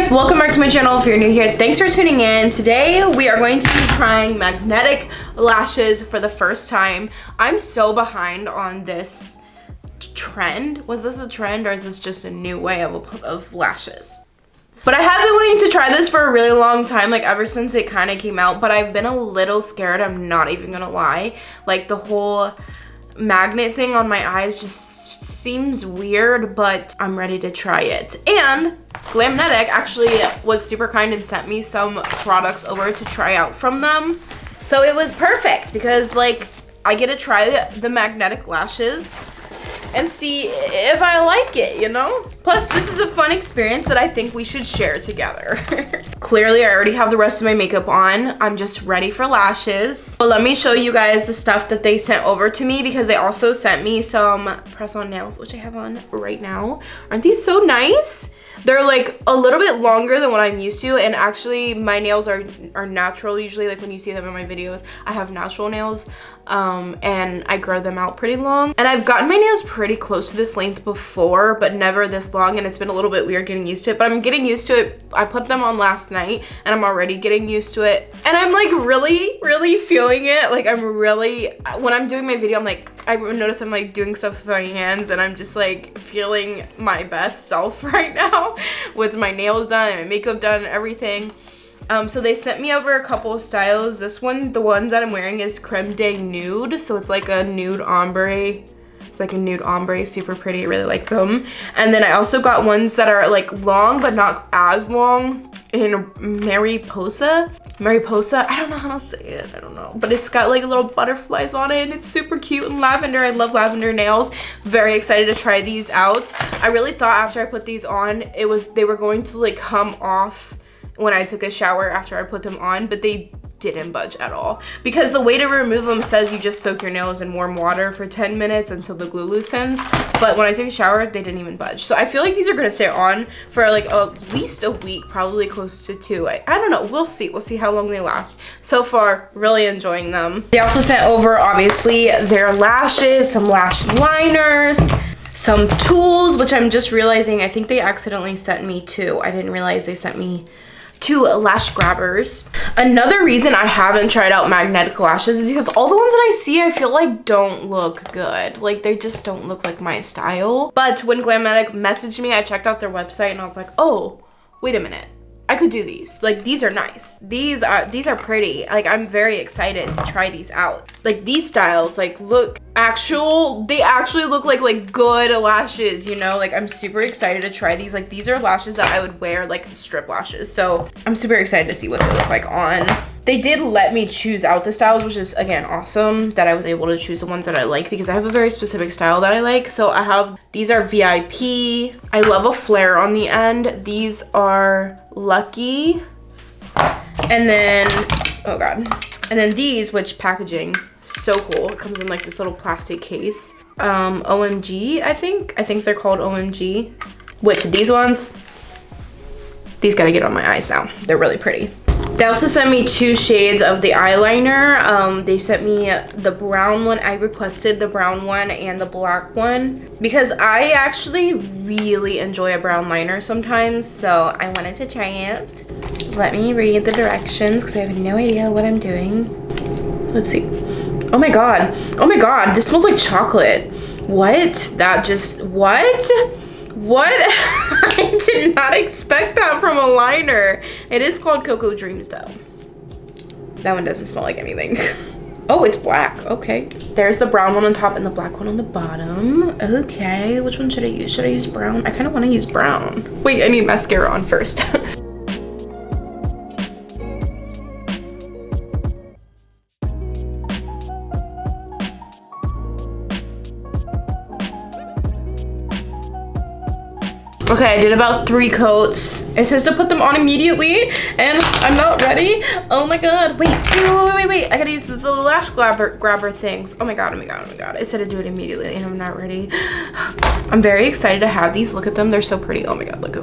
guys, welcome back to my channel. If you're new here, thanks for tuning in. Today we are going to be trying magnetic lashes for the first time. I'm so behind on this trend. Was this a trend or is this just a new way of lashes? But I have been wanting to try this for a really long time, like ever since it kind of came out, but I've been a little scared, I'm not even gonna lie. Like the whole magnet thing on my eyes just seems weird, but I'm ready to try it. And Glamnetic actually was super kind and sent me some products over to try out from them. So it was perfect because like I get to try the magnetic lashes and see if I like it, you know? Plus, this is a fun experience that I think we should share together. Clearly, I already have the rest of my makeup on. I'm just ready for lashes. But let me show you guys the stuff that they sent over to me because they also sent me some press-on nails, which I have on right now. Aren't these so nice? They're like a little bit longer than what I'm used to, and actually my nails are natural usually. Like when you see them in my videos, I have natural nails and I grow them out pretty long. And I've gotten my nails pretty close to this length before, but never this long, and it's been a little bit weird getting used to it, but I'm getting used to it. I put them on last night and I'm already getting used to it. And I'm like really feeling it. Like I'm really, when I'm doing my video, I'm like, I notice I'm like doing stuff with my hands and I'm just like feeling my best self right now with my nails done and my makeup done and everything. So they sent me over a couple of styles. This one, the one that I'm wearing is Creme de Nude. So it's like a nude ombre. It's like a nude ombre, super pretty. I really like them. And then I also got ones that are like long, but not as long in Mariposa. Mariposa, I don't know how to say it, I don't know. But it's got like little butterflies on it and it's super cute and lavender. I love lavender nails. Very excited to try these out. I really thought after I put these on, they were going to like come off when I took a shower after I put them on, but they didn't budge at all. Because the way to remove them says you just soak your nails in warm water for 10 minutes until the glue loosens. But when I took a shower, they didn't even budge. So I feel like these are gonna stay on for like at least a week, probably close to 2. I don't know, we'll see. We'll see how long they last. So far, really enjoying them. They also sent over, obviously, their lashes, some lash liners, some tools, which I'm just realizing, I think they accidentally sent me 2. I didn't realize they sent me 2 lash grabbers. Another reason I haven't tried out magnetic lashes is because all the ones that I see I feel like don't look good. Like they just don't look like my style. But when Glamnetic messaged me, I checked out their website and I was like, oh, wait a minute. I could do these. Like these are nice. These are pretty. Like I'm very excited to try these out. Like these styles like look they actually look like good lashes, you know? Like I'm super excited to try these. Like these are lashes that I would wear like strip lashes. So I'm super excited to see what they look like on. They did let me choose out the styles, which is again awesome that I was able to choose the ones that I like because I have a very specific style that I like. So I have, these are VIP. I love a flare on the end. These are Lucky. And then, oh God. And then these, which packaging, so cool. It comes in like this little plastic case. OMG, I think they're called OMG. Which these ones, these gotta get on my eyes now. They're really pretty. They also sent me 2 shades of the eyeliner. They sent me the brown one. I requested the brown one and the black one because I actually really enjoy a brown liner sometimes. So I wanted to try it. Let me read the directions because I have no idea what I'm doing. Let's see. Oh my God. Oh my God. This smells like chocolate. What? That just, what? What? I did not expect that from a liner. It is called Cocoa Dreams though. That one doesn't smell like anything. Oh, it's black. Okay. There's the brown one on top and the black one on the bottom. Okay, which one should I use? Should I use brown? I kind of want to use brown. Wait, I need mascara on first. Okay, I did about 3 coats. It says to put them on immediately, and I'm not ready. Oh my God, wait. I gotta use the lash grabber things. Oh my God. It said to do it immediately, and I'm not ready. I'm very excited to have these. Look at them, they're so pretty. Oh my God, look.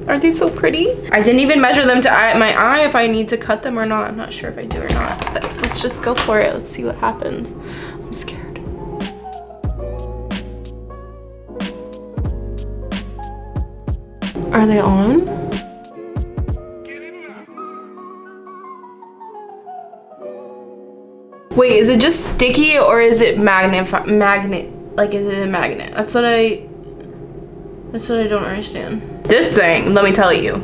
Aren't they so pretty? I didn't even measure them to my eye if I need to cut them or not. I'm not sure if I do or not, but let's just go for it. Let's see what happens. I'm scared. Are they on? Wait, is it just sticky or is it magnet? Like, is it a magnet? That's what I don't understand. This thing, let me tell you,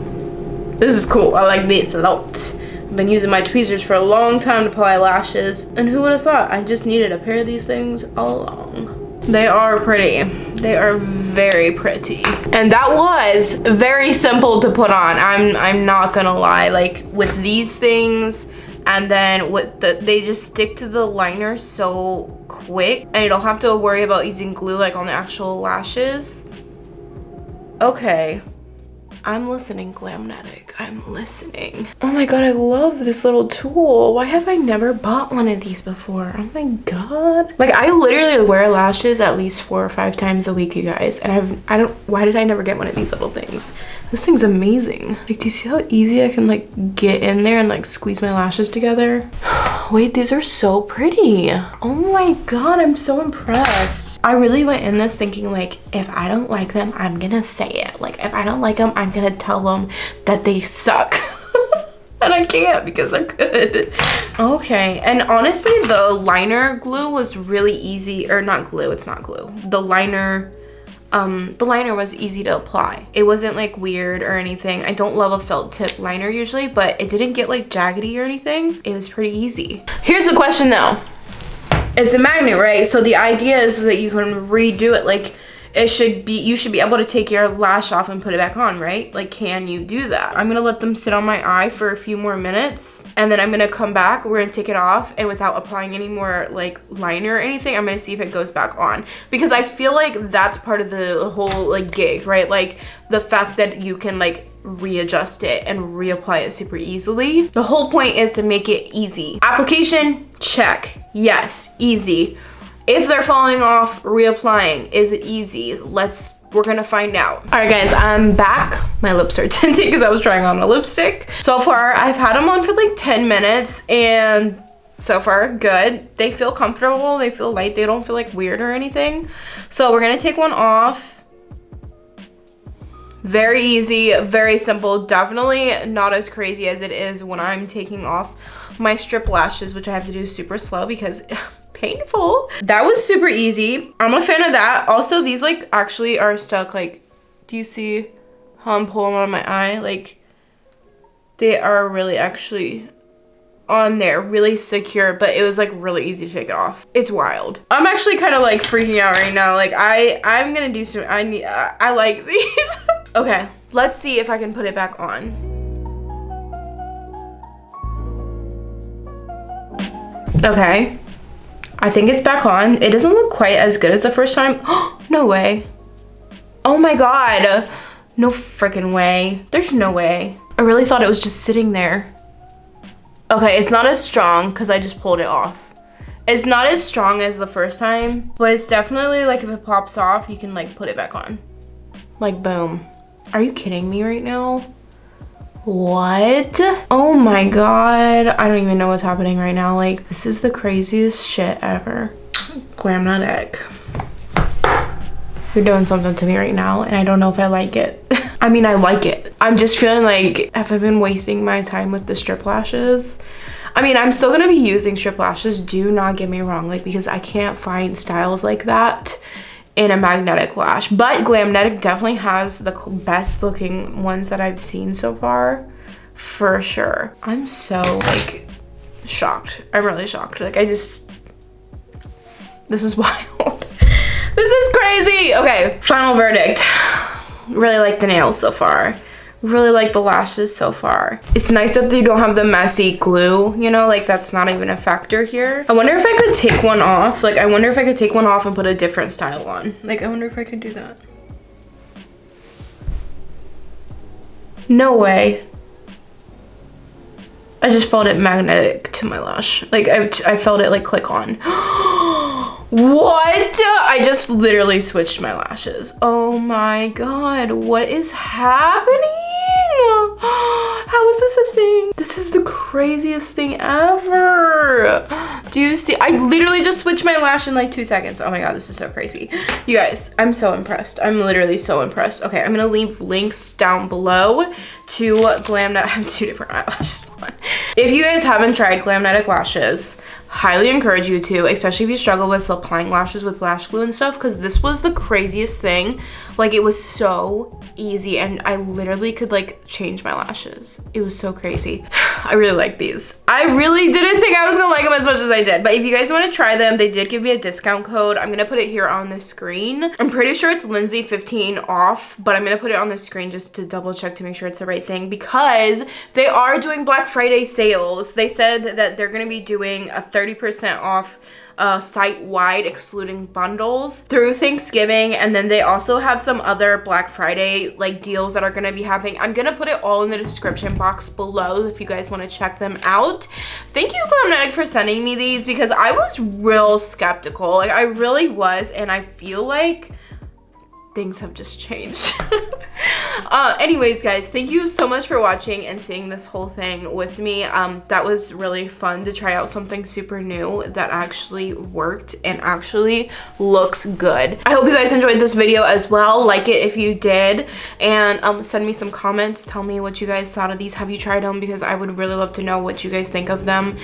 this is cool. I like this a lot. I've been using my tweezers for a long time to apply lashes, and who would have thought I just needed a pair of these things all along. They are pretty. They are very pretty. And that was very simple to put on. I'm not gonna lie. Like, with these things, and then with they just stick to the liner so quick, and you don't have to worry about using glue like on the actual lashes. Okay, I'm listening, Glamnetic. I'm listening. Oh my god, I love this little tool. Why have I never bought one of these before? Oh my god. Like, I literally wear lashes at least 4 or 5 times a week, you guys. And why did I never get one of these little things? This thing's amazing. Like, do you see how easy I can like get in there and like squeeze my lashes together? Wait, these are so pretty. Oh my god, I'm so impressed. I really went in this thinking like, if I don't like them, I'm gonna say it. Like, if I don't like them, I'm gonna tell them that they suck. And I can't because they're good. Okay, and honestly, the liner glue was really easy, or not glue, it's not glue. The liner was easy to apply. It wasn't like weird or anything. I don't love a felt tip liner usually, but it didn't get like jaggedy or anything. It was pretty easy. Here's the question though. It's a magnet, right? So the idea is that you can redo it. Like, you should be able to take your lash off and put it back on, right? Like, can you do that? I'm gonna let them sit on my eye for a few more minutes, and then I'm gonna come back, we're gonna take it off, and without applying any more like liner or anything, I'm gonna see if it goes back on. Because I feel like that's part of the whole like gig, right? Like, the fact that you can like readjust it and reapply it super easily. The whole point is to make it easy. Application, check. Yes, easy. If they're falling off, reapplying, is it easy? We're gonna find out. All right, guys, I'm back. My lips are tinted because I was trying on a lipstick. So far, I've had them on for like 10 minutes, and so far, good. They feel comfortable, they feel light, they don't feel like weird or anything. So we're gonna take one off. Very easy, very simple. Definitely not as crazy as it is when I'm taking off my strip lashes, which I have to do super slow because painful. That was super easy. I'm a fan of that. Also, these like actually are stuck. Like, do you see how I'm pulling on my eye? Like, they are really actually on there, really secure, but it was like really easy to take it off. It's wild. I'm actually kind of like freaking out right now. Like, I'm gonna do some, I like these. Okay, let's see if I can put it back on. Okay, I think it's back on. It doesn't look quite as good as the first time. No way. Oh my god. No freaking way. There's no way. I really thought it was just sitting there. Okay, it's not as strong because I just pulled it off. It's not as strong as the first time, but it's definitely like if it pops off, you can like put it back on. Like, boom. Are you kidding me right now? What? Oh my god. I don't even know what's happening right now. Like, this is the craziest shit ever. Glamnetic. You're doing something to me right now, and I don't know if I like it. I mean, I like it. I'm just feeling like, have I been wasting my time with the strip lashes? I mean, I'm still gonna be using strip lashes, do not get me wrong, like, because I can't find styles like that in a magnetic lash, but Glamnetic definitely has the best looking ones that I've seen so far, for sure. I'm so like shocked. I'm really shocked. Like, this is wild. This is crazy. Okay, final verdict. Really like the nails so far. Really like the lashes so far. It's nice that they don't have the messy glue, you know, like that's not even a factor here. I wonder if I could take one off. Like, I wonder if I could take one off and put a different style on. Like, I wonder if I could do that. No way. I just felt it magnetic to my lash. Like, I felt it like click on. What? I just literally switched my lashes. Oh my god, what is happening? How is this a thing? This is the craziest thing ever. Do you see? I literally just switched my lash in like 2 seconds. Oh my god, this is so crazy. You guys, I'm so impressed. I'm literally so impressed. Okay, I'm gonna leave links down below to Glamnetic. I have 2 different eyelashes on. If you guys haven't tried Glamnetic lashes, highly encourage you to, especially if you struggle with applying lashes with lash glue and stuff, because this was the craziest thing. Like, it was so easy, and I literally could like change my lashes. It was so crazy. I really like these. I really didn't think I was gonna like them as much as I did, but if you guys want to try them, they did give me a discount code. I'm gonna put it here on the screen. I'm pretty sure it's Lindsay 15 off, but I'm gonna put it on the screen just to double check to make sure it's the right thing, because they are doing Black Friday sales. They said that they're gonna be doing a 30% off site-wide, excluding bundles, through Thanksgiving, and then they also have some other Black Friday like deals that are going to be happening. I'm gonna put it all in the description box below if you guys want to check them out. Thank you, Glamnetic, for sending me these, because I was real skeptical. Like, I really was, and I feel like things have just changed. Anyways, guys, thank you so much for watching and seeing this whole thing with me. That was really fun to try out something super new that actually worked and actually looks good. I hope you guys enjoyed this video as well. Like it if you did, and send me some comments. Tell me what you guys thought of these. Have you tried them? Because I would really love to know what you guys think of them,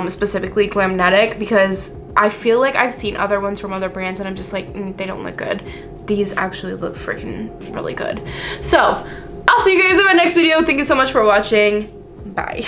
specifically Glamnetic, because I feel like I've seen other ones from other brands and I'm just like, they don't look good. These actually look freaking really good. So I'll see you guys in my next video. Thank you so much for watching. Bye.